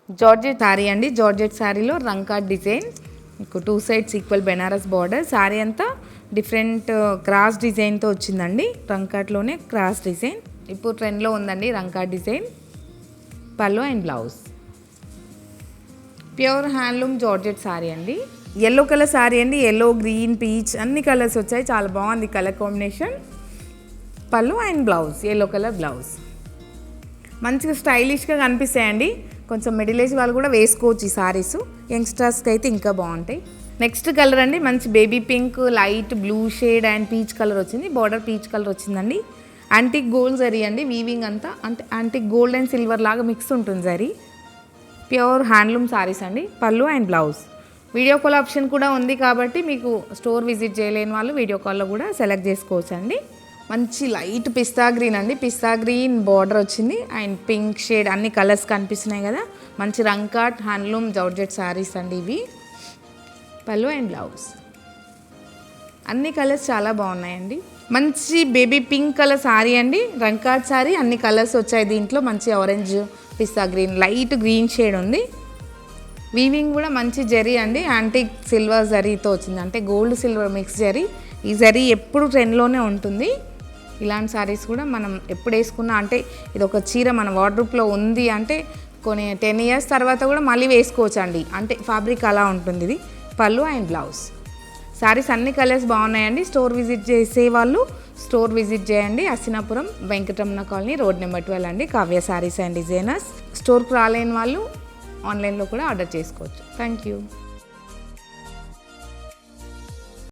Georgette sari అండి. Georgette శారీలో రంకాట్ design, మీకు 2 sides equal Banaras border. Sari అంతా డిఫరెంట్ క్రాస్ డిజైన్తో వచ్చిందండి. రంకాట్లోనే క్రాస్ డిజైన్ ఇప్పుడు ట్రెండ్లో ఉందండి. రంకాట్ డిజైన్ పళ్ళు and blouse. Pure handloom georgette sari అండి. ఎల్లో కలర్ శారీ అండి. ఎల్లో, గ్రీన్, పీచ్ అన్ని కలర్స్ వచ్చాయి. చాలా బాగుంది కలర్ కాంబినేషన్. పళ్ళు and blouse, yellow colour blouse. మంచిగా స్టైలిష్గా కనిపిస్తాయండి. కొంచెం మిడిల్ ఏజ్ వాళ్ళు కూడా వేసుకోవచ్చు ఈ శారీస్. యంగ్స్టర్స్కి అయితే ఇంకా బాగుంటాయి. నెక్స్ట్ కలర్ అండి, మంచి baby pink, light blue shade and peach colour వచ్చింది. బార్డర్ పీచ్ కలర్ వచ్చిందండి. యాంటిక్ గోల్డ్ జరీ అండి. వీవింగ్ అంతా అంటే యాంటిక్ గోల్డ్ అండ్ సిల్వర్ లాగా మిక్స్ ఉంటుంది జరీ. ప్యూర్ హ్యాండ్లూమ్ శారీస్ అండి. పళ్ళు and blouse. Video call option కూడా ఉంది కాబట్టి మీకు స్టోర్ విజిట్ చేయలేని వాళ్ళు వీడియో కాల్లో కూడా సెలెక్ట్ చేసుకోవచ్చు అండి. మంచి లైట్ పిస్తా గ్రీన్ అండి. పిస్తా గ్రీన్ బార్డర్ వచ్చింది అండ్ పింక్ షేడ్ అన్ని కలర్స్ కనిపిస్తున్నాయి కదా. మంచి రంకాట్ హ్యాండ్లూమ్ జార్జెట్ శారీస్ అండి ఇవి. పళ్ళు అండ్ బ్లౌజ్. అన్ని కలర్స్ చాలా బాగున్నాయండి. మంచి బేబీ పింక్ కలర్ శారీ అండి. రంకాట్ శారీ అన్ని కలర్స్ వచ్చాయి దీంట్లో. మంచి ఆరెంజ్, పిస్తా గ్రీన్, లైట్ గ్రీన్ షేడ్ ఉంది. వీవింగ్ కూడా మంచి జరీ అండి. యాంటిక్ సిల్వర్ జరీతో వచ్చింది, అంటే గోల్డ్ సిల్వర్ మిక్స్ జరీ. ఈ జరీ ఎప్పుడు ట్రెండ్లోనే ఉంటుంది. ఇలాంటి శారీస్ కూడా మనం ఎప్పుడు వేసుకున్నా, అంటే ఇది ఒక చీర మన వార్డ్రోబ్లో ఉంది అంటే కొన్ని 10 ఇయర్స్ తర్వాత కూడా మళ్ళీ వేసుకోవచ్చు అండి. అంటే ఫ్యాబ్రిక్ అలా ఉంటుంది ఇది. పళ్ళు అండ్ బ్లౌజ్. శారీస్ అన్ని కలర్స్ బాగున్నాయండి. స్టోర్ విజిట్ చేసే వాళ్ళు స్టోర్ విజిట్ చేయండి. Hastinapuram Venkataramana colony, road number 12 అండి. Kavya saris and designers. స్టోర్కి రాలేని వాళ్ళు ఆన్లైన్లో కూడా ఆర్డర్ చేసుకోవచ్చు. Thank you.